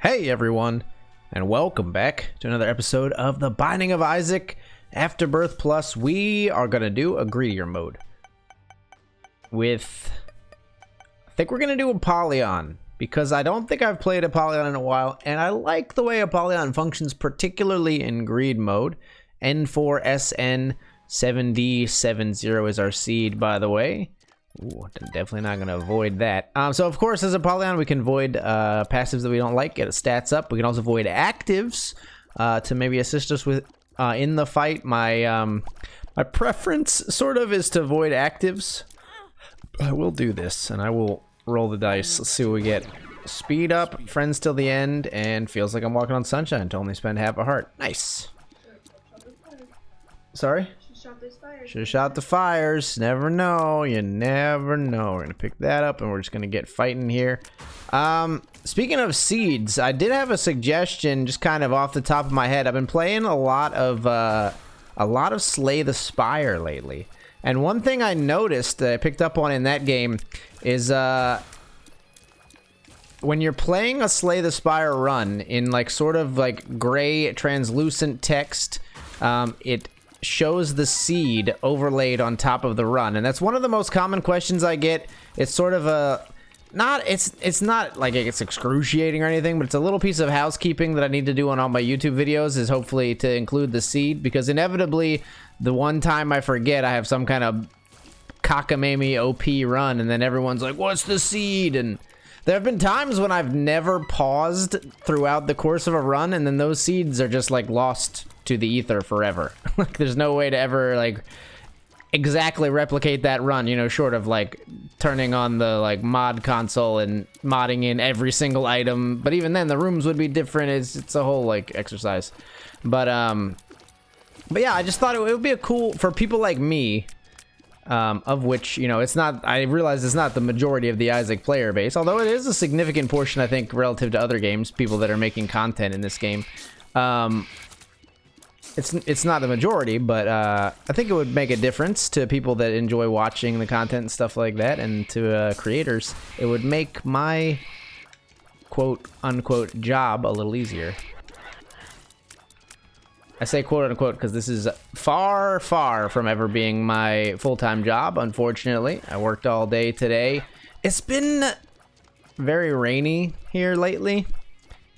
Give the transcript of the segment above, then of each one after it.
Hey everyone, and welcome back to another episode of the Binding of Isaac Afterbirth Plus. We are going to do a greedier mode with, I think we're going to do Apollyon, because I don't think I've played Apollyon in a while, and I like the way Apollyon functions, particularly in greed mode. N4SN7D70 is our seed, by the way. Ooh, definitely not going to avoid that. So, of course, as Apollyon, we can void passives that we don't like, get stats up. We can also void actives to maybe assist us with in the fight. My preference, sort of, is to void actives. I will do this, and I will roll the dice. Let's see what we get. Speed up, friends till the end, and feels like I'm walking on sunshine to only spend half a heart. Nice. Sorry? Should have shot the fires. Never know. You never know. We're gonna pick that up and we're just gonna get fighting here. Speaking of seeds, I did have a suggestion just kind of off the top of my head. I've been playing a lot of Slay the Spire lately. And one thing I noticed that I picked up on in that game is when you're playing a Slay the Spire run in like sort of like gray translucent text, it shows the seed overlaid on top of the run, and that's one of the most common questions I get. It's sort of a it's not like it's excruciating or anything, but it's a little piece of housekeeping that I need to do on all my YouTube videos, is hopefully to include the seed, because inevitably the one time I forget, I have some kind of cockamamie OP run, and then everyone's like, what's the seed? And there have been times when I've never paused throughout the course of a run, and then those seeds are just like lost to the ether forever. Like there's no way to ever like exactly replicate that run, you know, short of like turning on the like mod console and modding in every single item. But even then the rooms would be different. It's a whole like exercise. But yeah, I just thought it would be a cool for people like me, of which, you know, it's not, I realize it's not the majority of the Isaac player base, although it is a significant portion, I think, relative to other games, people that are making content in this game. It's not the majority, but I think it would make a difference to people that enjoy watching the content and stuff like that, and to creators. It would make my quote-unquote job a little easier. I say quote-unquote because this is far, far from ever being my full-time job, unfortunately. I worked all day today. It's been very rainy here lately.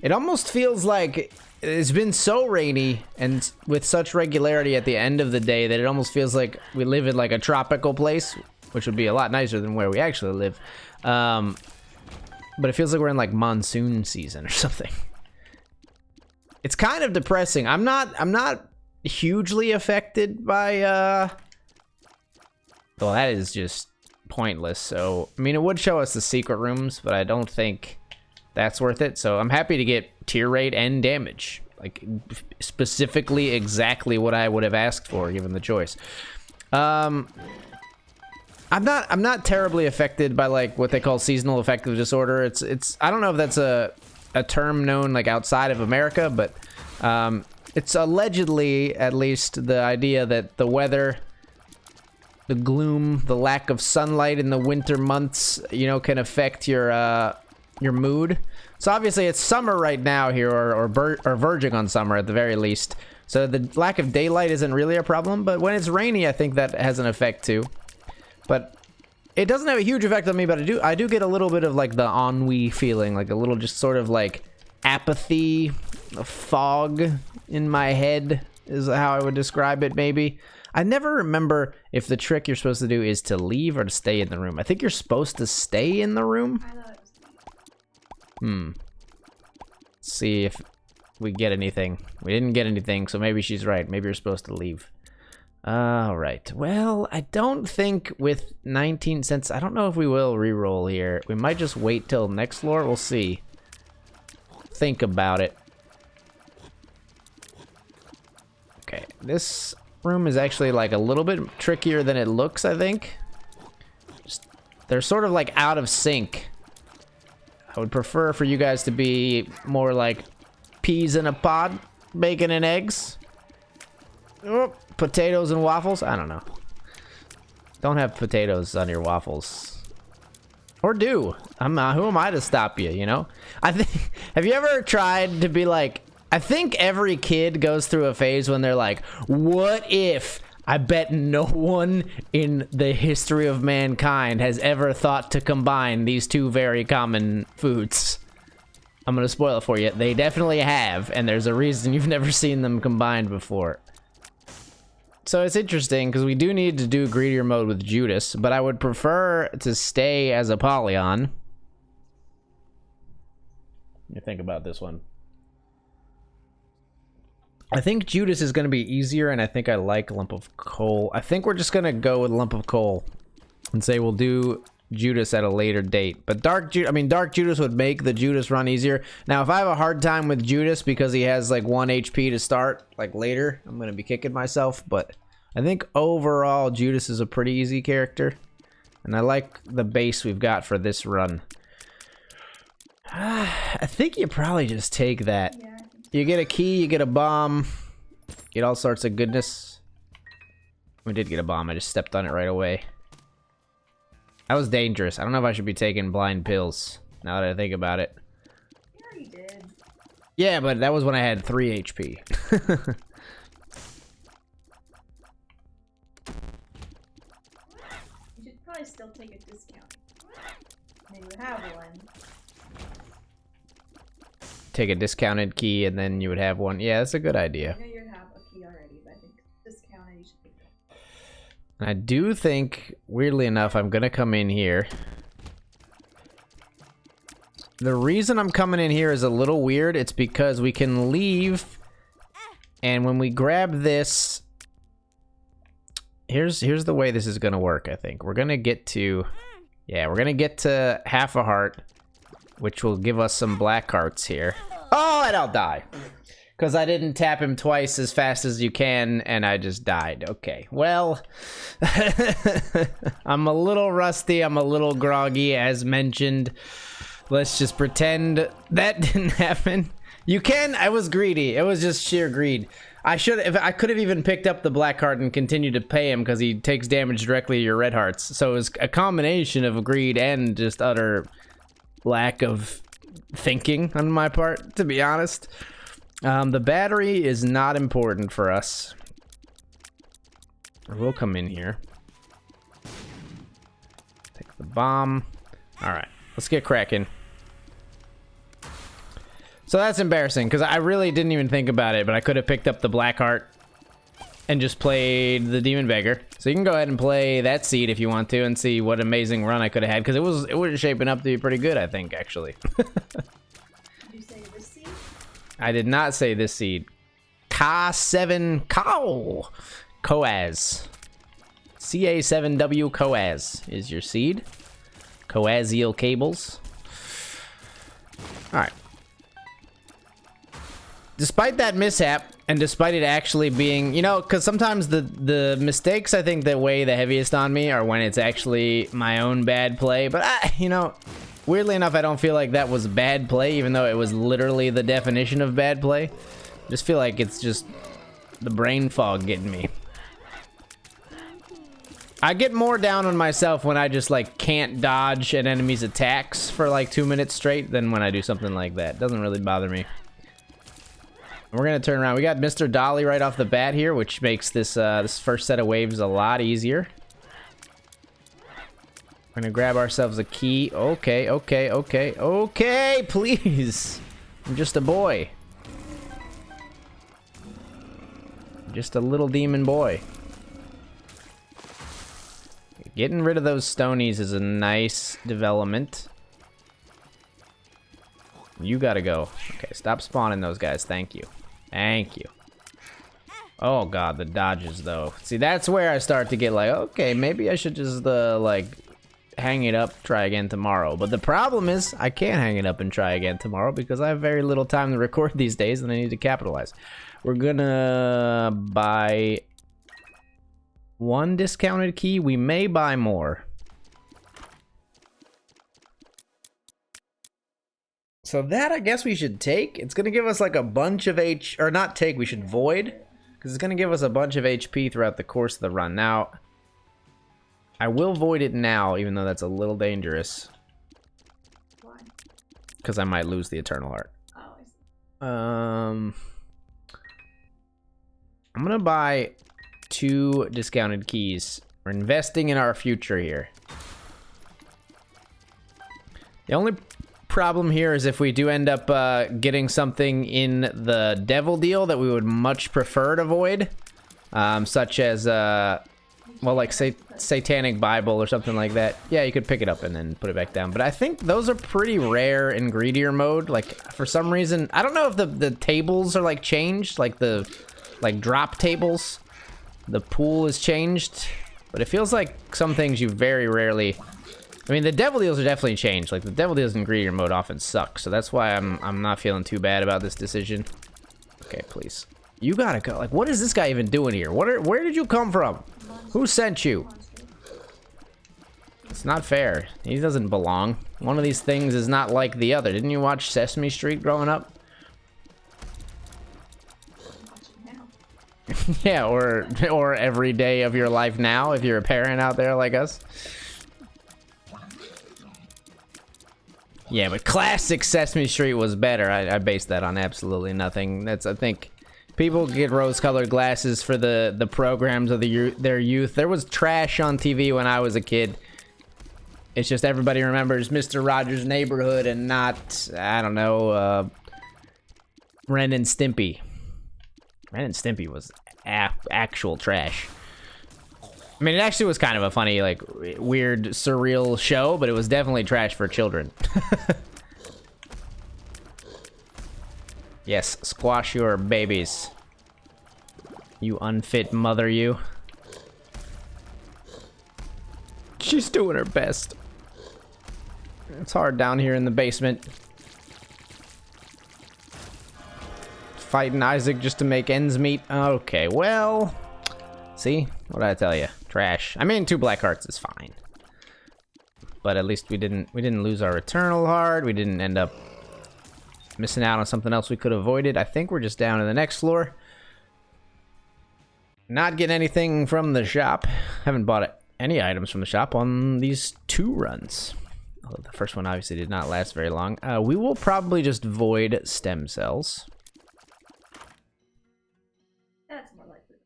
It almost feels like it's been so rainy and with such regularity at the end of the day that it almost feels like we live in like a tropical place, which would be a lot nicer than where we actually live. But it feels like we're in like monsoon season or something. It's kind of depressing. I'm not hugely affected by well, that is just pointless. So I mean, it would show us the secret rooms, but I don't think that's worth it. So I'm happy to get tier rate and damage, like specifically exactly what I would have asked for given the choice. I'm not terribly affected by like what they call seasonal affective disorder. It's I don't know if that's a term known like outside of America, but it's allegedly, at least, the idea that the weather, the gloom, the lack of sunlight in the winter months, you know, can affect your mood. So obviously it's summer right now here, or verging on summer at the very least. So the lack of daylight isn't really a problem, but when it's rainy, I think that has an effect too. But it doesn't have a huge effect on me, but I do get a little bit of like the ennui feeling, like a little just sort of like apathy, a fog in my head is how I would describe it, maybe. I never remember if the trick you're supposed to do is to leave or to stay in the room. I think you're supposed to stay in the room. Let's see if we get anything. We didn't get anything, so maybe she's right. Maybe you're supposed to leave. Alright, well, I don't think with 19 cents, I don't know if we will re-roll here. We might just wait till next floor, we'll see. Think about it. Okay, this room is actually like a little bit trickier than it looks, I think. They're sort of like out of sync. I would prefer for you guys to be more like peas in a pod, bacon and eggs. Oh, potatoes and waffles? I don't know. Don't have potatoes on your waffles. Or do. Who am I to stop you, you know? I think, have you ever tried to be like, I think every kid goes through a phase when they're like, what if? I bet no one in the history of mankind has ever thought to combine these two very common foods. I'm gonna spoil it for you. They definitely have, and there's a reason you've never seen them combined before. So it's interesting, because we do need to do greedier mode with Judas, but I would prefer to stay as Apollyon. You think about this one. I think Judas is going to be easier, and I think I like Lump of Coal. I think we're just going to go with Lump of Coal and say we'll do Judas at a later date. But Dark Judas would make the Judas run easier. Now, if I have a hard time with Judas because he has like 1 HP to start, like later, I'm going to be kicking myself. But I think overall, Judas is a pretty easy character. And I like the base we've got for this run. I think you probably just take that. Yeah. You get a key, you get a bomb, get all sorts of goodness. We did get a bomb, I just stepped on it right away. That was dangerous. I don't know if I should be taking blind pills, now that I think about it. You already did. Yeah, but that was when I had 3 HP. You should probably still take a discount. And you have one. Take a discounted key and then you would have one. Yeah, that's a good idea. I know you have a key already, but I think discounted you should take it. And I do think, weirdly enough, I'm gonna come in here. The reason I'm coming in here is a little weird. It's because we can leave, and when we grab this, here's the way this is gonna work. I think we're gonna get to, yeah, we're gonna get to half a heart, which will give us some black hearts here. Oh, and I'll die. Because I didn't tap him twice as fast as you can, and I just died. Okay, well, I'm a little rusty, I'm a little groggy, as mentioned. Let's just pretend that didn't happen. You can, I was greedy. It was just sheer greed. I could have even picked up the black heart and continued to pay him because he takes damage directly to your red hearts. So it was a combination of greed and just utter lack of thinking on my part, to be honest. The battery is not important for us. We'll come in here. Take the bomb. Alright, let's get cracking. So that's embarrassing, because I really didn't even think about it, but I could have picked up the black heart and just played the Demon Beggar. So you can go ahead and play that seed if you want to and see what amazing run I could have had, because it was shaping up to be pretty good, I think, actually. Did you say this seed? I did not say this seed. Ka7 Cow Coaz. CA7W Coaz is your seed. Coaxial cables. Alright. Despite that mishap, and despite it actually being, you know, because sometimes the mistakes I think that weigh the heaviest on me are when it's actually my own bad play. But, you know, weirdly enough, I don't feel like that was bad play, even though it was literally the definition of bad play. I just feel like it's just the brain fog getting me. I get more down on myself when I just, like, can't dodge an enemy's attacks for, like, 2 minutes straight than when I do something like that. It doesn't really bother me. We're gonna turn around. We got Mr. Dolly right off the bat here, which makes this this first set of waves a lot easier. We're gonna grab ourselves a key. Okay, okay, okay, okay, please. I'm just a boy. Just a little demon boy. Getting rid of those stonies is a nice development. You gotta go. Okay, stop spawning those guys. Thank you. Thank you. Oh god, the dodges though. See, that's where I start to get like, okay, maybe I should just like hang it up, try again tomorrow. But the problem is I can't hang it up and try again tomorrow because I have very little time to record these days and I need to capitalize. We're gonna buy 1 discounted key. We may buy more. So that, I guess we should take. It's going to give us like a bunch of or not take, we should void. Because it's going to give us a bunch of HP throughout the course of the run. Now, I will void it now, even though that's a little dangerous. because I might lose the Eternal Heart. Oh, I see. I'm gonna buy 2 discounted keys. We're investing in our future here. The only problem here is if we do end up getting something in the devil deal that we would much prefer to avoid, such as well, like say Satanic Bible or something like that. Yeah, you could pick it up and then put it back down. But I think those are pretty rare in greedier mode. Like for some reason, I don't know if the tables are like changed, like the drop tables. The pool is changed, but it feels like some things you very rarely. I mean, the devil deals are definitely changed. Like the devil deals in greedier mode often suck, so that's why I'm not feeling too bad about this decision. Okay, please. You gotta go. Like, what is this guy even doing here? Where did you come from? Who sent you? It's not fair. He doesn't belong. One of these things is not like the other. Didn't you watch Sesame Street growing up? Yeah, or every day of your life now, if you're a parent out there like us. Yeah, but classic Sesame Street was better. I based that on absolutely nothing. I think people get rose-colored glasses for the programs of their youth. There was trash on TV when I was a kid. It's just everybody remembers Mr. Rogers' Neighborhood and not, I don't know, Ren and Stimpy. Ren and Stimpy was actual trash. I mean, it actually was kind of a funny, like, weird, surreal show, but it was definitely trash for children. Yes, squash your babies. You unfit mother, you. She's doing her best. It's hard down here in the basement. Fighting Isaac just to make ends meet. Okay, well... See? What did I tell you? Trash. I mean, 2 black hearts is fine. But at least we didn't lose our Eternal Heart. We didn't end up missing out on something else we could have avoided. I think we're just down to the next floor. Not getting anything from the shop. Haven't bought any items from the shop on these 2 runs. Although the first one obviously did not last very long. We will probably just void stem cells. That's more likely.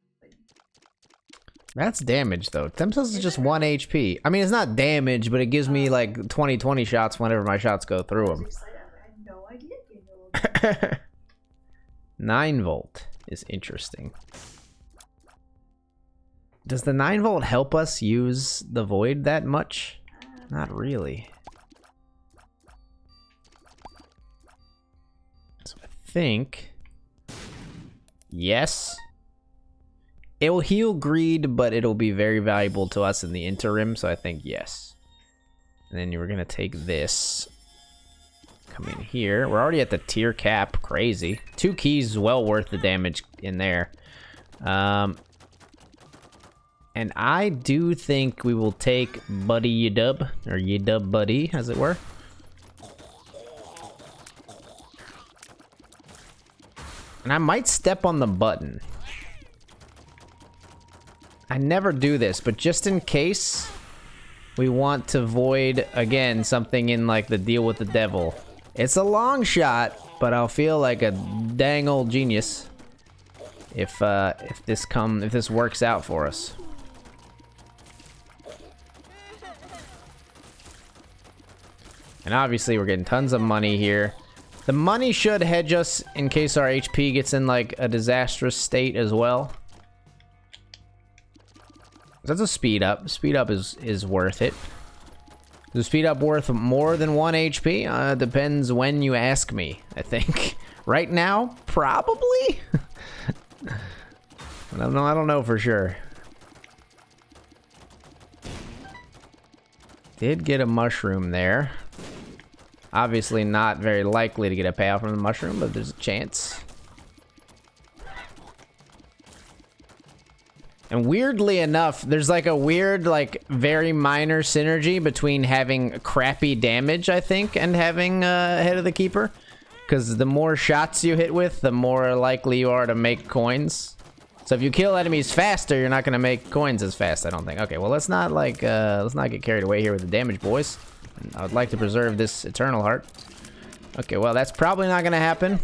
That's damage, though. Stem cells is just 1 HP. I mean, it's not damage, but it gives me, like, 20/20 shots whenever my shots go through them. I had no idea. 9 volt is interesting. Does the 9 volt help us use the void that much? Not really. So I think... Yes. It will heal greed, but it'll be very valuable to us in the interim, so I think yes. And then we're gonna take this. Come in here. We're already at the tier cap. Crazy. 2 keys is well worth the damage in there. And I do think we will take Buddy Yedub, or Yedub Buddy, as it were. And I might step on the button. I never do this, but just in case we want to void, again, something in, like, the deal with the devil. It's a long shot, but I'll feel like a dang old genius if this works out for us. And obviously we're getting tons of money here. The money should hedge us in case our HP gets in, like, a disastrous state as well. That's a speed up. Speed up is worth it. Is the speed up worth more than 1 HP? Depends when you ask me, I think. Right now, probably? I don't know for sure. Did get a mushroom there. Obviously not very likely to get a payoff from the mushroom, but there's a chance. And weirdly enough, there's like a weird, like, very minor synergy between having crappy damage, I think, and having Head of the Keeper. Because the more shots you hit with, the more likely you are to make coins. So if you kill enemies faster, you're not going to make coins as fast, I don't think. Okay, well, let's not, like, let's not get carried away here with the damage, boys. I would like to preserve this Eternal Heart. Okay, well, that's probably not gonna happen.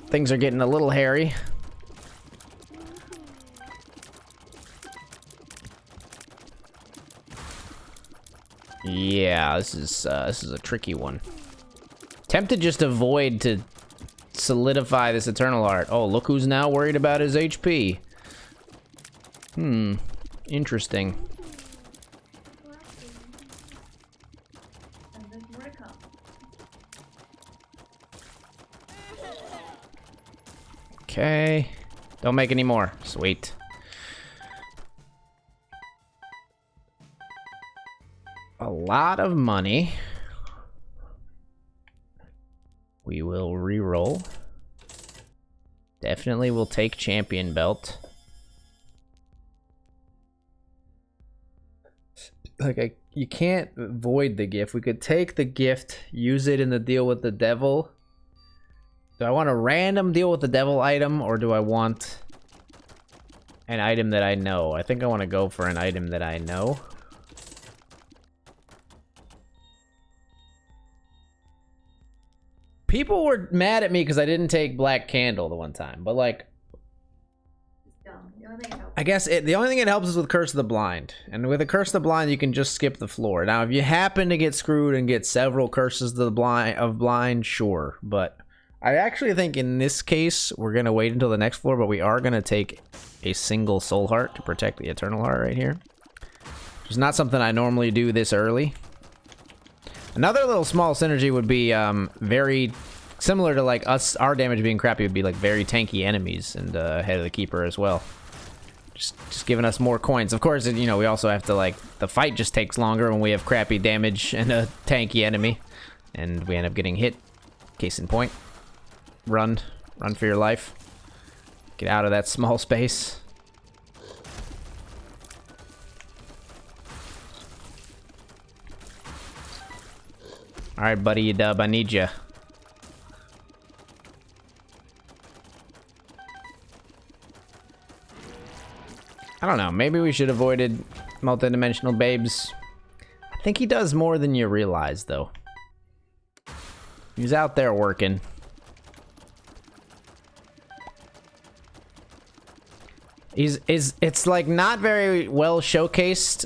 Things are getting a little hairy. Yeah, this is a tricky one. Tempted just to avoid to solidify this Eternal Heart. Oh, look who's now worried about his HP. Interesting. Okay. Don't make any more. Sweet. A lot of money. We will re-roll. Definitely will take champion belt. Like, you can't void the gift. We could take the gift, use it in the deal with the devil. Do I want a random deal with the devil item, or do I want an item that I know? I think I want to go for an item that I know. People were mad at me because I didn't take Black Candle the one time, but like, I guess the only thing it helps is with Curse of the Blind, and with a Curse of the Blind you can just skip the floor. Now, if you happen to get screwed and get several Curses of the Blind, sure, but I actually think in this case we're gonna wait until the next floor, but we are gonna take a single Soul Heart to protect the Eternal Heart right here. Which is not something I normally do this early. Another little small synergy would be very similar to like our damage being crappy would be like very tanky enemies and Head of the Keeper as well. Just giving us more coins. Of course, you know, we also have to like, the fight just takes longer when we have crappy damage and a tanky enemy. And we end up getting hit. Case in point. Run for your life. Get out of that small space. Alright, buddy, you dub. I need you. I don't know. Maybe we should have avoided multidimensional babes. I think he does more than you realize, though. He's out there working. It's like not very well showcased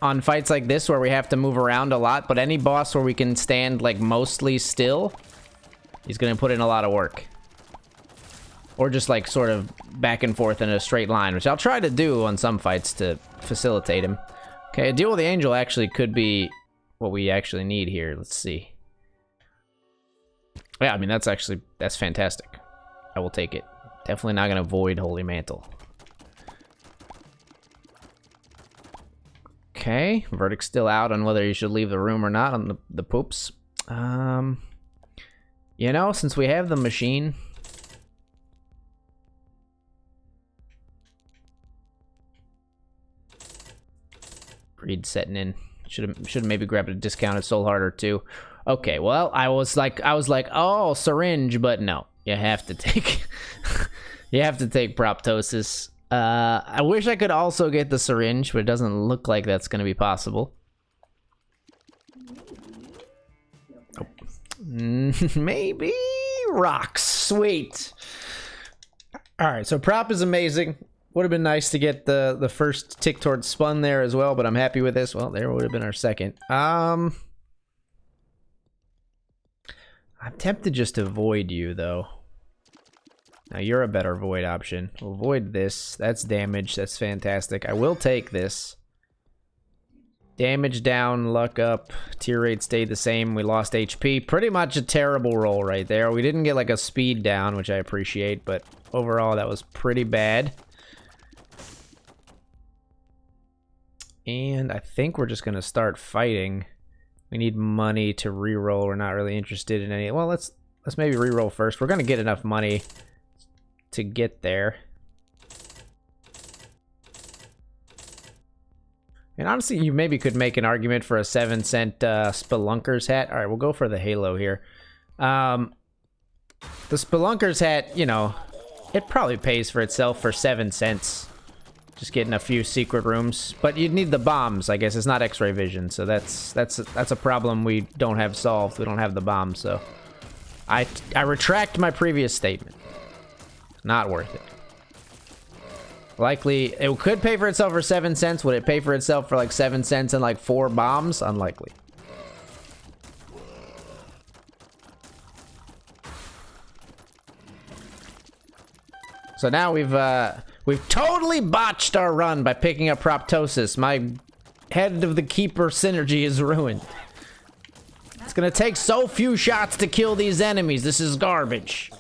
on fights like this where we have to move around a lot, but any boss where we can stand like mostly still, he's gonna put in a lot of work. Or just like sort of back and forth in a straight line, which I'll try to do on some fights to facilitate him. Okay, a deal with the angel actually could be what we actually need here. Let's see. Yeah, I mean, that's fantastic. I will take it. Definitely not gonna void Holy Mantle. Okay, verdict's still out on whether you should leave the room or not on the poops. You know, since we have the machine, greed setting in. Should have maybe grabbed a discounted soul heart or two. Okay, well, I was like, oh, syringe, but no, you have to take, you have to take proptosis. I wish I could also get the syringe, but it doesn't look like that's going to be possible. Oh. Maybe rocks. Sweet. All right, so prop is amazing. Would have been nice to get the first tick towards spun there as well, but I'm happy with this. Well, there would have been our second. I'm tempted just to void you, though. Now, you're a better void option. We'll void this. That's damage. That's fantastic. I will take this. Damage down, luck up. Tier rate stayed the same. We lost HP. Pretty much a terrible roll right there. We didn't get like a speed down, which I appreciate, but overall that was pretty bad. And I think we're just going to start fighting. We need money to reroll. We're not really interested in any. Well, let's maybe reroll first. We're going to get enough money to get there. And honestly, you maybe could make an argument for a 7-cent Spelunker's hat. All right, we'll go for the Halo here. The Spelunker's hat, you know, it probably pays for itself for 7 cents. Just getting a few secret rooms. But you'd need the bombs, I guess. It's not X-ray vision, so that's a problem we don't have solved. We don't have the bombs, so... I retract my previous statement. Not worth it. Likely, it could pay for itself for 7 cents. Would it pay for itself for like 7 cents and like 4 bombs? Unlikely. So now we've totally botched our run by picking up Proptosis. My head of the keeper synergy is ruined. It's gonna take so few shots to kill these enemies. This is garbage.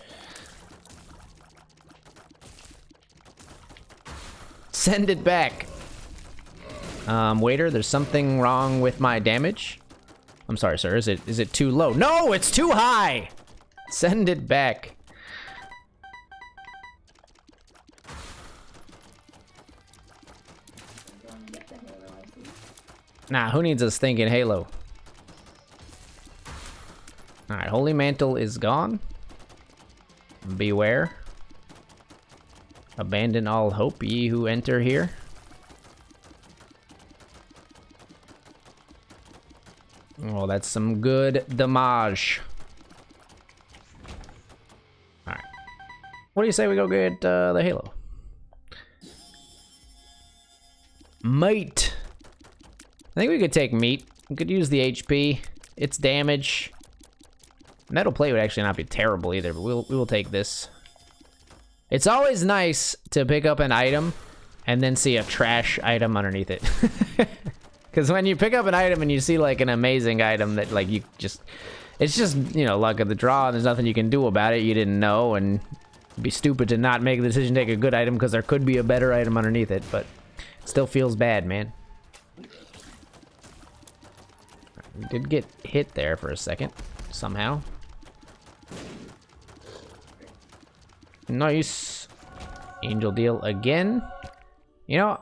Send it back. Waiter, there's something wrong with my damage. I'm sorry, sir. Is it too low? No, it's too high. Send it back. Nah, who needs a stinking halo? Alright, Holy Mantle is gone. Beware. Abandon all hope, ye who enter here. Oh, that's some good damage. Alright. What do you say we go get the halo? Mate. I think we could take meat. We could use the HP. Its damage. Metal plate would actually not be terrible either, but we will take this. It's always nice to pick up an item and then see a trash item underneath it. Because when you pick up an item and you see like an amazing item that like you just, it's just, you know, luck of the draw and there's nothing you can do about it. You didn't know, and it'd be stupid to not make the decision to take a good item because there could be a better item underneath it, but it still feels bad, man. We did get hit there for a second, somehow. Nice. Angel deal again. You know,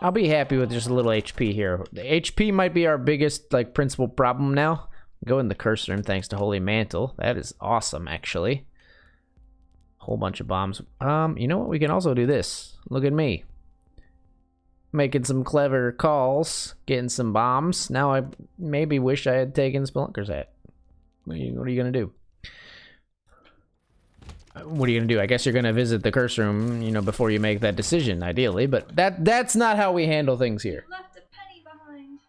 I'll be happy with just a little HP here. The HP might be our biggest, like, principal problem now. Go in the curse room thanks to Holy Mantle. That is awesome, actually. Whole bunch of bombs. You know what? We can also do this. Look at me. Making some clever calls. Getting some bombs. Now I maybe wish I had taken Spelunker's hat. What are you gonna do? What are you gonna do? I guess you're gonna visit the curse room, you know, before you make that decision, ideally. But that's not how we handle things here. Left a penny behind.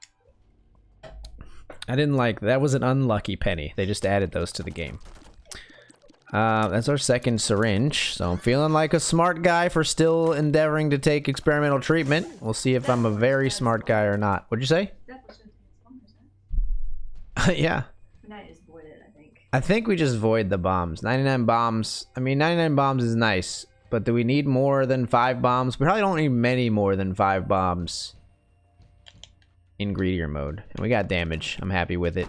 I didn't like that. Was an unlucky penny. They just added those to the game. That's our second syringe. So I'm feeling like a smart guy for still endeavoring to take experimental treatment. We'll see if I'm a very smart guy or not. What'd you say? Yeah. I think we just void the bombs. 99 bombs. I mean, 99 bombs is nice, but do we need more than 5 bombs? We probably don't need many more than 5 bombs in greedier mode. And we got damage. I'm happy with it.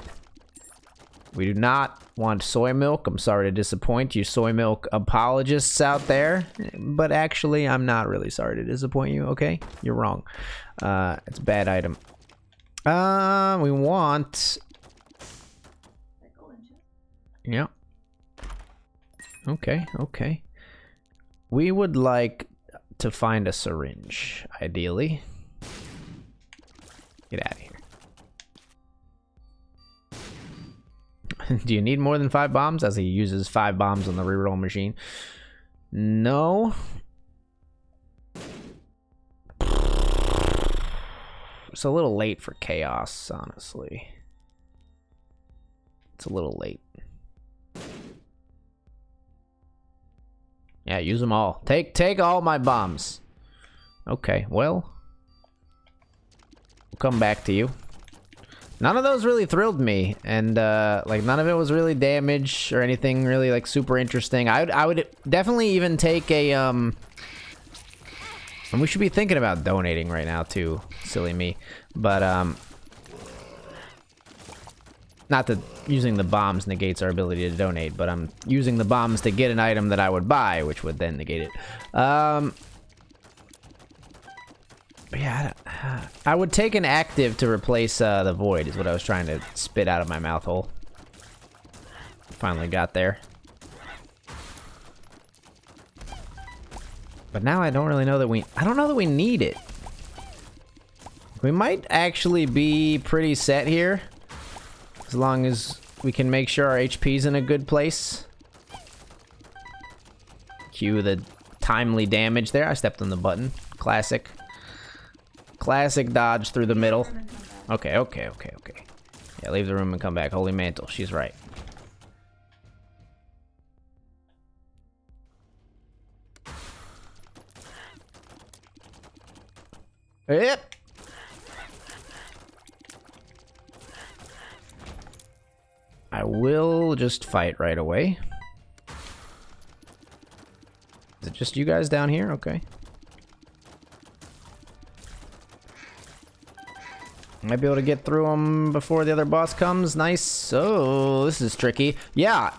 We do not want soy milk. I'm sorry to disappoint you soy milk apologists out there, but actually, I'm not really sorry to disappoint you, okay? You're wrong. It's a bad item. We want... Yeah. Okay, okay. We would like to find a syringe, ideally. Get out of here. Do you need more than 5 bombs? As he uses 5 bombs on the reroll machine. No. It's a little late for chaos, honestly. It's a little late. Yeah, use them all. Take all my bombs. Okay, well. We'll come back to you. None of those really thrilled me, and like none of it was really damage or anything really like super interesting. I would definitely even take a and we should be thinking about donating right now too. Silly me, but not that using the bombs negates our ability to donate, but I'm using the bombs to get an item that I would buy, which would then negate it. Yeah, I would take an active to replace the void, is what I was trying to spit out of my mouth hole. Finally got there. But now I don't really know that I don't know that we need it. We might actually be pretty set here. As long as we can make sure our HP's in a good place. Cue the timely damage there. I stepped on the button. Classic. Classic dodge through the middle. Okay. Yeah, leave the room and come back. Holy mantle. She's right. Yep. I will just fight right away. Is it just you guys down here? Okay. Might be able to get through them before the other boss comes. Nice. Oh, this is tricky. Yeah,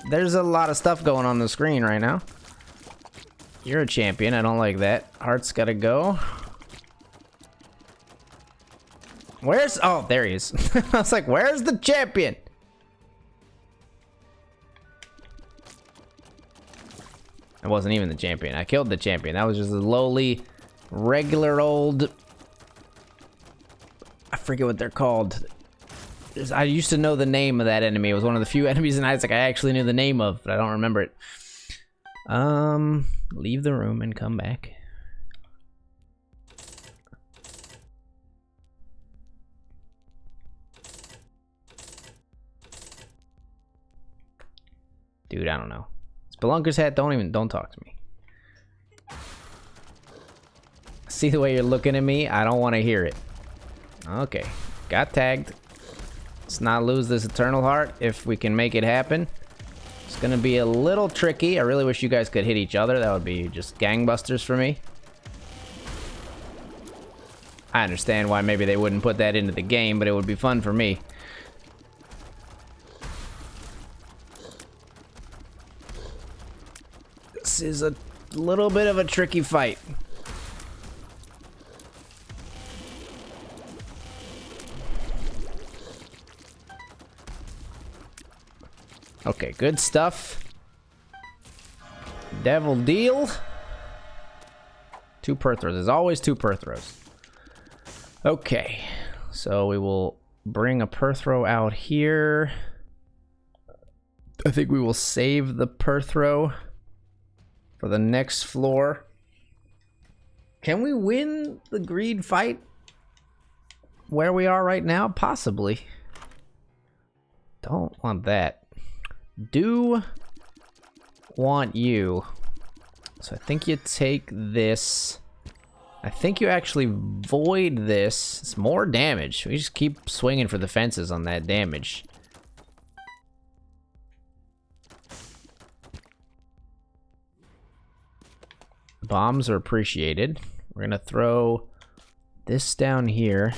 there's a lot of stuff going on the screen right now. You're a champion. I don't like that. Heart's gotta go. Where's... Oh, there he is. I was like, where's the champion? I wasn't even the champion. I killed the champion. That was just a lowly, regular old... I forget what they're called. I used to know the name of that enemy. It was one of the few enemies in Isaac I actually knew the name of, but I don't remember it. Leave the room and come back. Dude, I don't know. Spelunker's hat, don't talk to me. See the way you're looking at me? I don't want to hear it. Okay, got tagged. Let's not lose this Eternal Heart if we can make it happen. It's gonna be a little tricky. I really wish you guys could hit each other. That would be just gangbusters for me. I understand why maybe they wouldn't put that into the game, but it would be fun for me. This is a little bit of a tricky fight. Okay, good stuff. Devil deal. 2 per throws. There's always 2 per throws. Okay, so we will bring a per throw out here. I think we will save the per throw for the next floor. Can we win the greed fight where we are right now? Possibly. Don't want that. Do want you. So I think you take this. I think you actually void this. It's more damage. We just keep swinging for the fences on that damage. Bombs are appreciated. We're gonna throw this down here.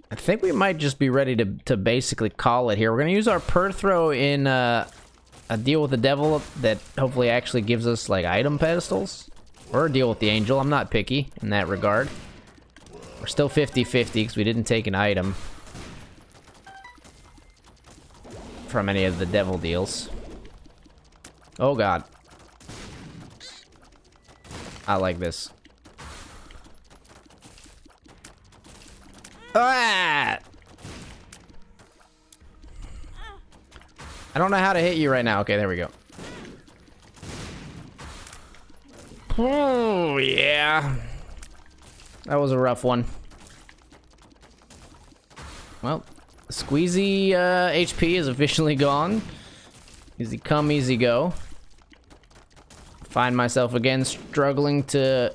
I think we might just be ready to basically call it here. We're gonna use our per throw in a deal with the devil that hopefully actually gives us like item pedestals, or a deal with the angel. I'm not picky in that regard. We're still 50-50 because we didn't take an item from any of the devil deals. Oh god. I like this. Ah! I don't know how to hit you right now. Okay, there we go. Oh, yeah. That was a rough one. Well, Squeezy HP is officially gone. Easy come, easy go. Find myself again struggling to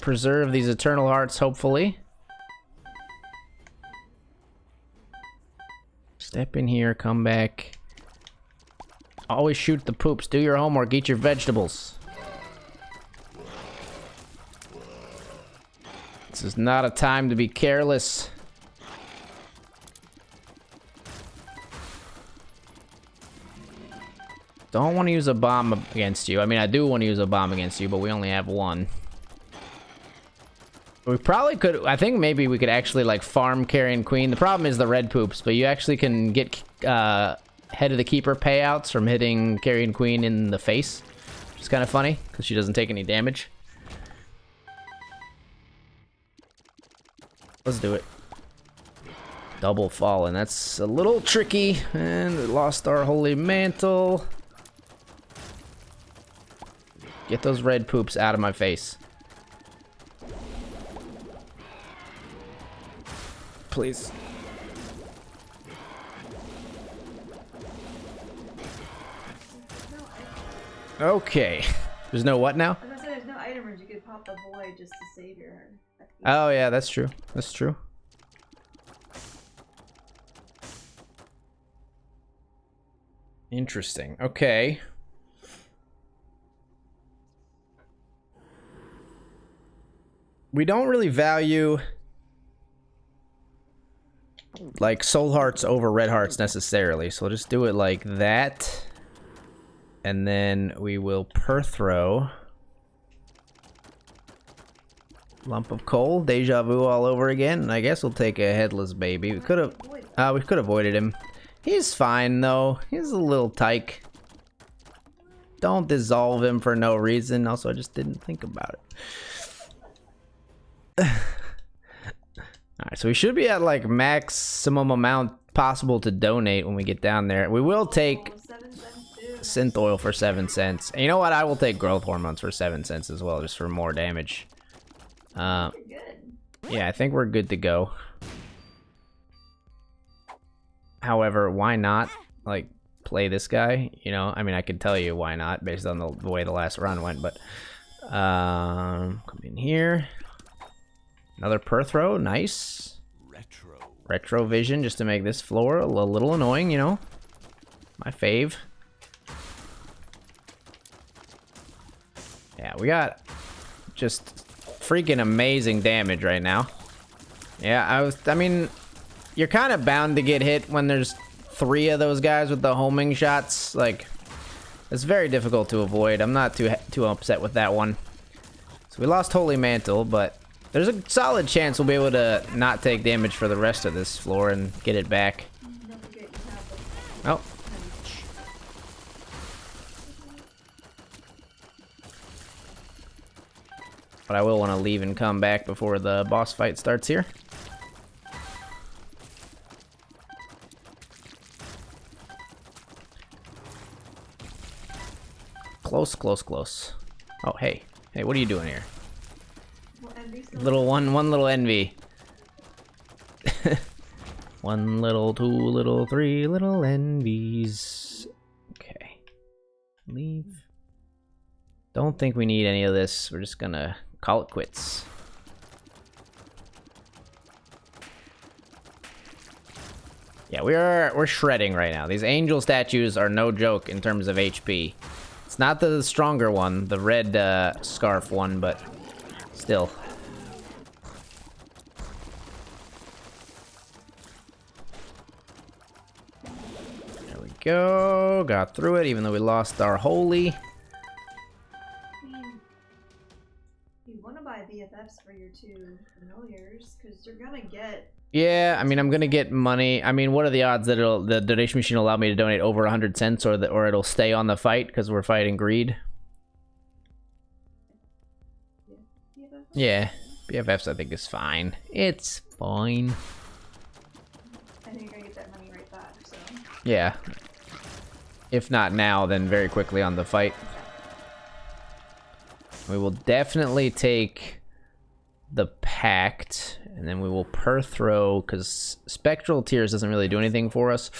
preserve these Eternal Hearts, hopefully. Step in here, come back. Always shoot the poops. Do your homework, eat your vegetables. This is not a time to be careless. Don't want to use a bomb against you. I mean, I do want to use a bomb against you, but we only have one. We probably could... I think maybe we could actually, like, farm Carrion Queen. The problem is the red poops, but you actually can get Head of the Keeper payouts from hitting Carrion Queen in the face. It's kind of funny because she doesn't take any damage. Let's do it. Double fallen. That's a little tricky. And we lost our holy mantle. Get those red poops out of my face. Please. Okay. There's no what now? I was gonna say there's no item rooms. You could pop the void just to save your. Oh yeah, that's true. That's true. Interesting. Okay. We don't really value like soul hearts over red hearts necessarily, so we'll just do it like that. And then we will perthrow. Lump of coal, deja vu all over again. And I guess we'll take a headless baby. We could have avoided him. He's fine though. He's a little tyke. Don't dissolve him for no reason. Also, I just didn't think about it. Alright, so we should be at like maximum amount possible to donate when we get down there. We will take synth oil for 7 cents. And you know what? I will take growth hormones for 7 cents as well, just for more damage. Yeah, I think we're good to go. However, why not like play this guy? You know, I mean, I could tell you why not based on the way the last run went, but come in here. Another perthrow, nice. Retro vision just to make this floor a little annoying, you know. My fave. Yeah, we got just freaking amazing damage right now. Yeah, I mean, you're kind of bound to get hit when there's 3 of those guys with the homing shots. Like, it's very difficult to avoid. I'm not too upset with that one. So we lost Holy Mantle, but there's a solid chance we'll be able to not take damage for the rest of this floor and get it back. Oh. But I will want to leave and come back before the boss fight starts here. Close, close, close. Oh, hey. Hey, what are you doing here? Little one little envy. 1 little, 2 little, 3 little envies. Okay. Leave. Don't think we need any of this. We're just gonna call it quits. Yeah, we're shredding right now. These angel statues are no joke in terms of HP. It's not the stronger one, the red scarf one, but still. There we go. Got through it, even though we lost our holy. You want to buy BFFs for your 2 familiars, because you're gonna get. Yeah, I mean, I'm gonna get money. I mean, what are the odds that the donation machine will allow me to donate over 100 cents, or it'll stay on the fight because we're fighting greed? Yeah, BFFs I think is fine. It's fine. I think you're gonna get that money right back. So. Yeah. If not now, then very quickly on the fight. We will definitely take the Pact, and then we will perthrow, because Spectral Tears doesn't really do anything for us.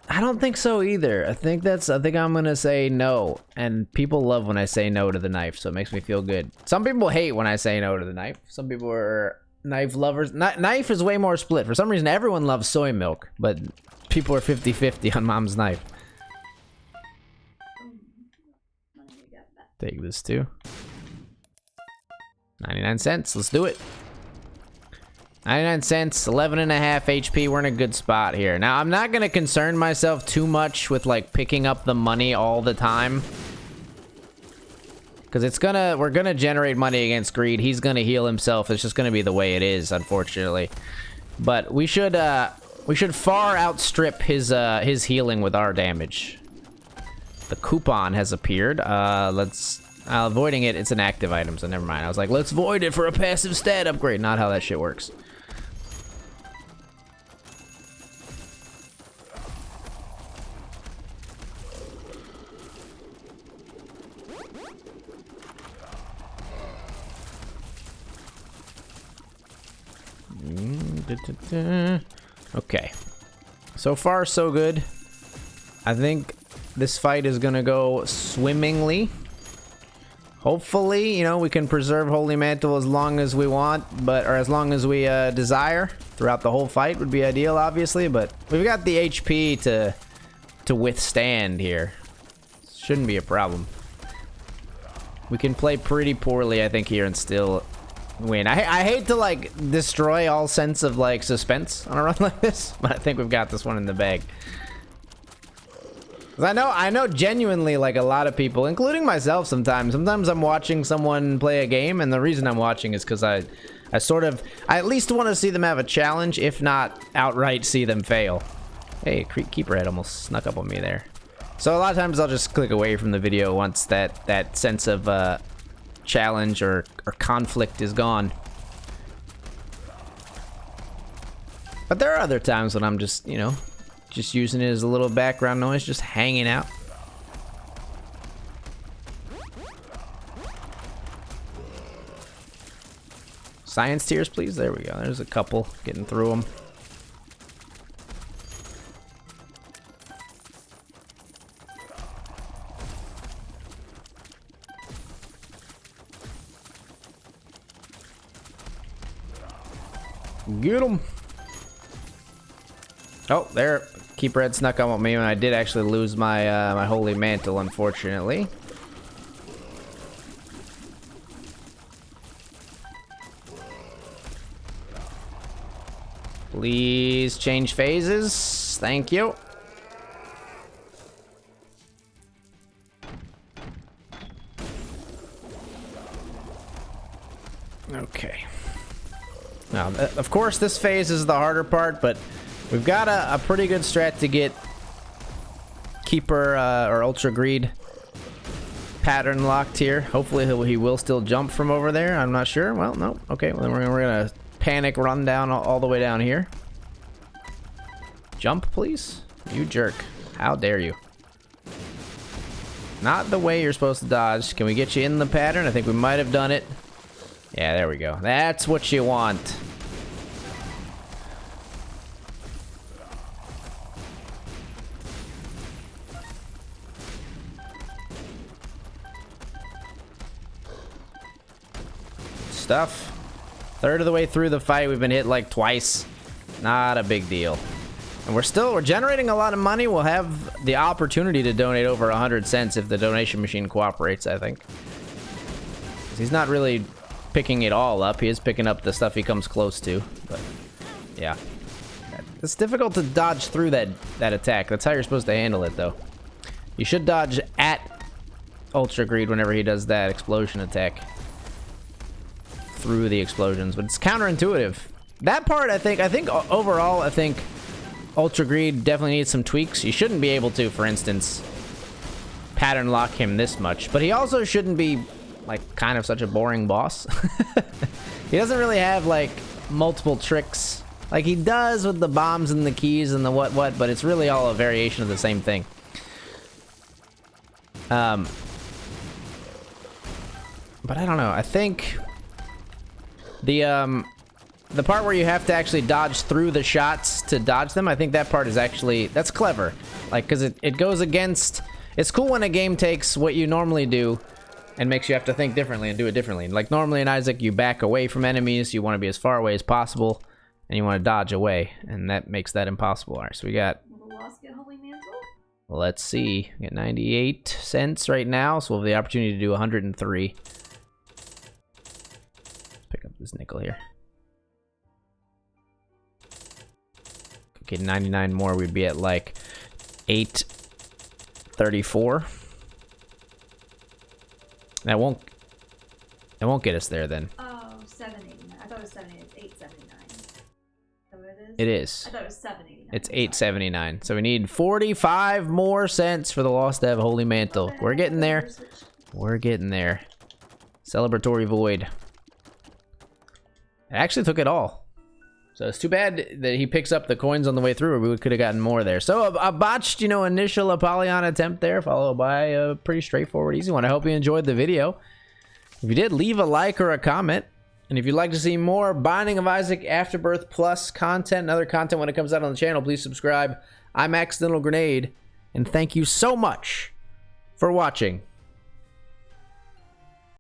I don't think so either. I think I'm gonna say no, and people love when I say no to the knife, so it makes me feel good. Some people hate when I say no to the knife. Some people are knife lovers. Knife is way more split. For some reason, everyone loves soy milk, but people are 50-50 on mom's knife. Take this too. 99 cents. Let's do it. 99 cents, 11.5 HP. We're in a good spot here. Now, I'm not going to concern myself too much with like picking up the money all the time. Because we're going to generate money against greed. He's going to heal himself. It's just going to be the way it is, unfortunately. But we should We should far outstrip his healing with our damage. The coupon has appeared. Let's... avoiding it, it's an active item, so never mind. I was like, let's void it for a passive stat upgrade. Not how that shit works. Okay. So far, so good. I think this fight is gonna go swimmingly. Hopefully, you know, we can preserve Holy Mantle as long as we want, or as long as we desire. Throughout the whole fight would be ideal, obviously, but we've got the HP to withstand here. Shouldn't be a problem. We can play pretty poorly, I think, here and still win. I hate to, like, destroy all sense of, like, suspense on a run like this, but I think we've got this one in the bag. I know genuinely, like, a lot of people, including myself sometimes I'm watching someone play a game, and the reason I'm watching is because I at least want to see them have a challenge, if not outright see them fail. Hey, Keeper Head almost snuck up on me there. So a lot of times I'll just click away from the video once that sense of challenge or conflict is gone. But there are other times when I'm just, you know, just using it as a little background noise, just hanging out. Science tears, please. There we go. There's a couple. Getting through them. Get him. Oh, there. Keeper Head snuck up on me, and I did actually lose my my Holy Mantle, unfortunately. Please change phases. Thank you. Okay. Now, of course, this phase is the harder part, but we've got a pretty good strat to get Keeper or Ultra Greed pattern locked here. Hopefully he will still jump from over there. I'm not sure. Well, no. Okay, well, then we're gonna panic run down all the way down here. Jump, please. You jerk. How dare you. Not the way you're supposed to dodge. Can we get you in the pattern? I think we might have done it. Yeah, there we go. That's what you want. Stuff. Third of the way through the fight, we've been hit like twice. Not a big deal. And we're generating a lot of money. We'll have the opportunity to donate over 100 cents if the donation machine cooperates, I think. He's not really picking it all up. He is picking up the stuff he comes close to, but yeah. It's difficult to dodge through that attack. That's how you're supposed to handle it, though. You should dodge at Ultra Greed whenever he does that explosion attack. Through the explosions, but it's counterintuitive. That part, I think overall, I think Ultra Greed definitely needs some tweaks. You shouldn't be able to, for instance, pattern lock him this much, but he also shouldn't be like kind of such a boring boss. He doesn't really have like multiple tricks like he does with the bombs and the keys and the what, but it's really all a variation of the same thing. But I don't know. I think the part where you have to actually dodge through the shots to dodge them, I think that part is that's clever. Like, because it goes against... It's cool when a game takes what you normally do and makes you have to think differently and do it differently. Like, normally in Isaac, you back away from enemies, you want to be as far away as possible, and you want to dodge away, and that makes that impossible. All right, so we got... Will the Lost get Holy Mantle? Let's see. We got 98 cents right now, so we'll have the opportunity to do 103. Pick up this nickel here. Okay, 99 more, we'd be at like 834. That won't get us there then. Oh, 789. I thought it was 789. It's 879. Is that what it is? It is. I thought it was $7.89. It's $8.79. So we need 45 more cents for the Lost Dev Holy Mantle. We're getting there. We're getting there. Celebratory Void. I actually took it all. So it's too bad that he picks up the coins on the way through, or we could have gotten more there. So a botched, you know, initial Apollyon attempt there, followed by a pretty straightforward, easy one. I hope you enjoyed the video. If you did, leave a like or a comment. And if you'd like to see more Binding of Isaac Afterbirth Plus content and other content when it comes out on the channel, please subscribe. I'm Accidental Grenade, and thank you so much for watching.